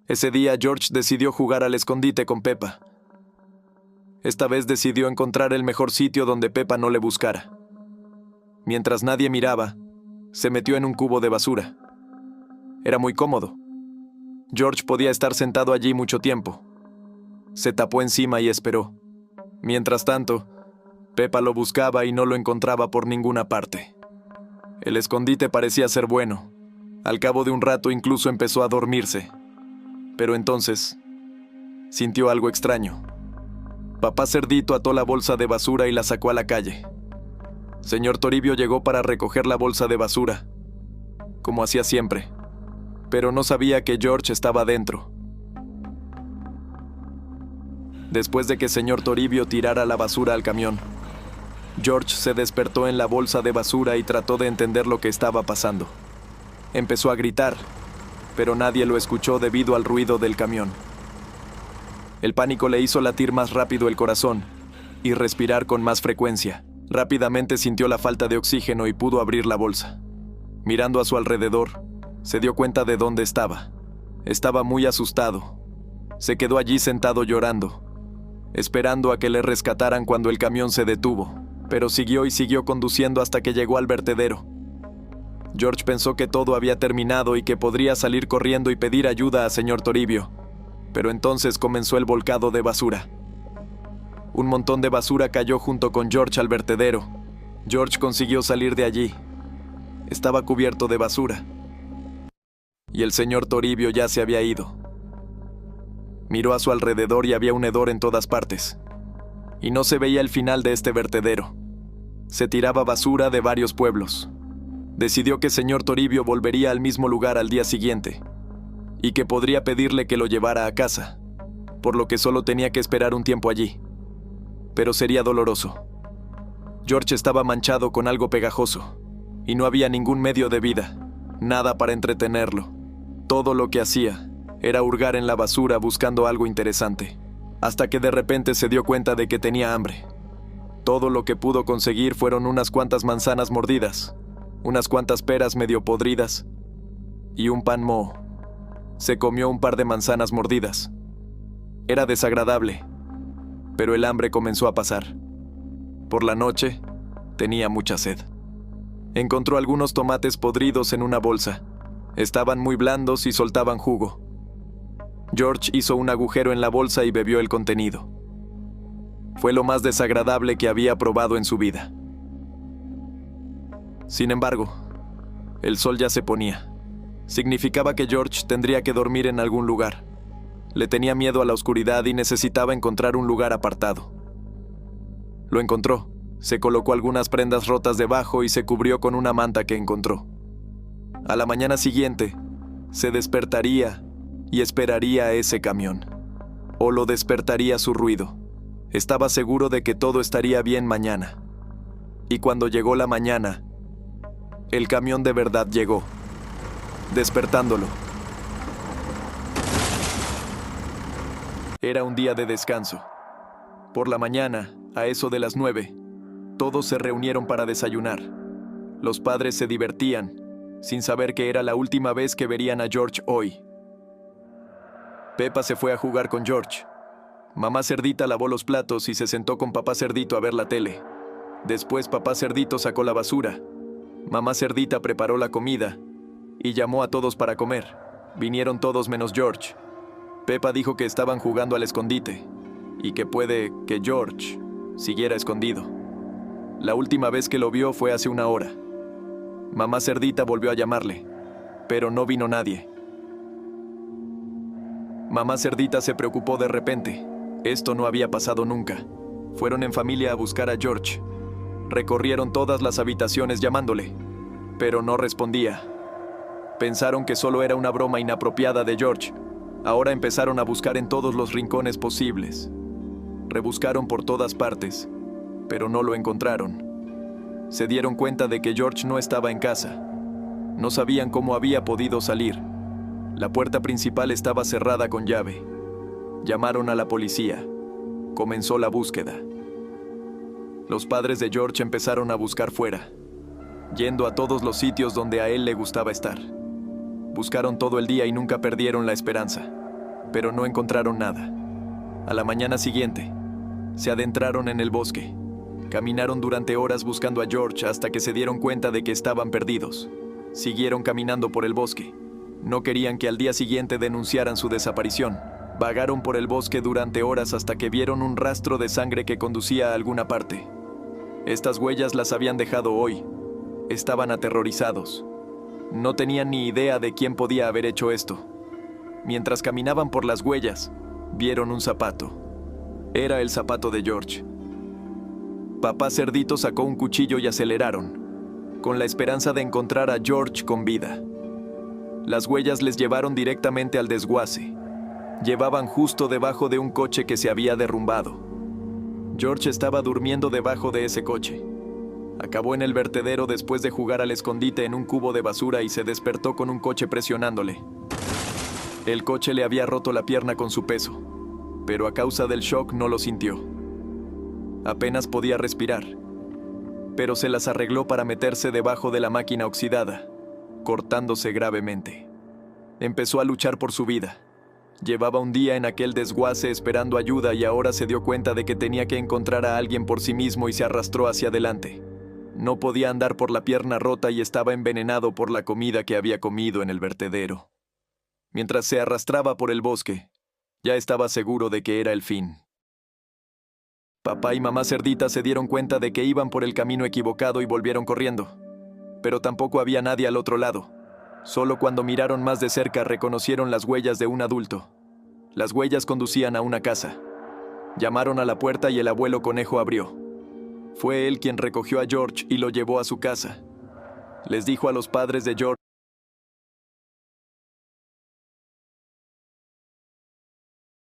Ese día George decidió jugar al escondite con Peppa. Esta vez decidió encontrar el mejor sitio donde Peppa no le buscara. Mientras nadie miraba, se metió en un cubo de basura. Era muy cómodo. George podía estar sentado allí mucho tiempo. Se tapó encima y esperó. Mientras tanto, Peppa lo buscaba y no lo encontraba por ninguna parte. El escondite parecía ser bueno. Al cabo de un rato incluso empezó a dormirse. Pero entonces, sintió algo extraño. Papá Cerdito ató la bolsa de basura y la sacó a la calle. Señor Toribio llegó para recoger la bolsa de basura, como hacía siempre, pero no sabía que George estaba dentro. Después de que Señor Toribio tirara la basura al camión, George se despertó en la bolsa de basura y trató de entender lo que estaba pasando. Empezó a gritar, pero nadie lo escuchó debido al ruido del camión. El pánico le hizo latir más rápido el corazón y respirar con más frecuencia. Rápidamente sintió la falta de oxígeno y pudo abrir la bolsa. Mirando a su alrededor, se dio cuenta de dónde estaba. Estaba muy asustado. Se quedó allí sentado llorando, esperando a que le rescataran cuando el camión se detuvo, pero siguió y siguió conduciendo hasta que llegó al vertedero. George pensó que todo había terminado y que podría salir corriendo y pedir ayuda a señor Toribio, pero entonces comenzó el volcado de basura. Un montón de basura cayó junto con George al vertedero. George consiguió salir de allí. Estaba cubierto de basura. Y el señor Toribio ya se había ido. Miró a su alrededor y había un hedor en todas partes. Y no se veía el final de este vertedero. Se tiraba basura de varios pueblos. Decidió que señor Toribio volvería al mismo lugar al día siguiente, y que podría pedirle que lo llevara a casa, por lo que solo tenía que esperar un tiempo allí. Pero sería doloroso. George estaba manchado con algo pegajoso, y no había ningún medio de vida, nada para entretenerlo. Todo lo que hacía era hurgar en la basura buscando algo interesante, hasta que de repente se dio cuenta de que tenía hambre. Todo lo que pudo conseguir fueron unas cuantas manzanas mordidas, unas cuantas peras medio podridas y un pan moho. Se comió un par de manzanas mordidas. Era desagradable, pero el hambre comenzó a pasar. Por la noche, tenía mucha sed. Encontró algunos tomates podridos en una bolsa. Estaban muy blandos y soltaban jugo. George hizo un agujero en la bolsa y bebió el contenido. Fue lo más desagradable que había probado en su vida. Sin embargo, el sol ya se ponía. Significaba que George tendría que dormir en algún lugar. Le tenía miedo a la oscuridad y necesitaba encontrar un lugar apartado. Lo encontró. Se colocó algunas prendas rotas debajo y se cubrió con una manta que encontró. A la mañana siguiente, se despertaría y esperaría a ese camión. O lo despertaría su ruido. Estaba seguro de que todo estaría bien mañana. Y cuando llegó la mañana, el camión de verdad llegó, despertándolo. Era un día de descanso. Por la mañana, a eso de las 9, todos se reunieron para desayunar. Los padres se divertían, sin saber que era la última vez que verían a George hoy. Peppa se fue a jugar con George. Mamá Cerdita lavó los platos y se sentó con papá Cerdito a ver la tele. Después papá Cerdito sacó la basura. Mamá Cerdita preparó la comida y llamó a todos para comer. Vinieron todos menos George. Peppa dijo que estaban jugando al escondite y que puede que George siguiera escondido. La última vez que lo vio fue hace una hora. Mamá Cerdita volvió a llamarle, pero no vino nadie. Mamá Cerdita se preocupó de repente. Esto no había pasado nunca. Fueron en familia a buscar a George. Recorrieron todas las habitaciones llamándole, pero no respondía. Pensaron que solo era una broma inapropiada de George. Ahora empezaron a buscar en todos los rincones posibles. Rebuscaron por todas partes, pero no lo encontraron. Se dieron cuenta de que George no estaba en casa. No sabían cómo había podido salir. La puerta principal estaba cerrada con llave. Llamaron a la policía. Comenzó la búsqueda. Los padres de George empezaron a buscar fuera, yendo a todos los sitios donde a él le gustaba estar. Buscaron todo el día y nunca perdieron la esperanza. pero no encontraron nada. A la mañana siguiente, se adentraron en el bosque. Caminaron durante horas buscando a George hasta que se dieron cuenta de que estaban perdidos. Siguieron caminando por el bosque. No querían que al día siguiente denunciaran su desaparición. Vagaron por el bosque durante horas hasta que vieron un rastro de sangre que conducía a alguna parte. Estas huellas las habían dejado hoy. Estaban aterrorizados. No tenían ni idea de quién podía haber hecho esto. Mientras caminaban por las huellas, vieron un zapato. Era el zapato de George. Papá Cerdito sacó un cuchillo y aceleraron, con la esperanza de encontrar a George con vida. Las huellas les llevaron directamente al desguace. Llevaban justo debajo de un coche que se había derrumbado. George estaba durmiendo debajo de ese coche. Acabó en el vertedero después de jugar al escondite en un cubo de basura y se despertó con un coche presionándole. El coche le había roto la pierna con su peso, pero a causa del shock no lo sintió. Apenas podía respirar, pero se las arregló para meterse debajo de la máquina oxidada, cortándose gravemente. Empezó a luchar por su vida. Llevaba un día en aquel desguace esperando ayuda y ahora se dio cuenta de que tenía que encontrar a alguien por sí mismo y se arrastró hacia adelante. No podía andar por la pierna rota y estaba envenenado por la comida que había comido en el vertedero. Mientras se arrastraba por el bosque, ya estaba seguro de que era el fin. Papá y mamá Cerdita se dieron cuenta de que iban por el camino equivocado y volvieron corriendo. Pero tampoco había nadie al otro lado. Solo cuando miraron más de cerca reconocieron las huellas de un adulto. Las huellas conducían a una casa. Llamaron a la puerta y el abuelo conejo abrió. Fue él quien recogió a George y lo llevó a su casa. Les dijo a los padres de George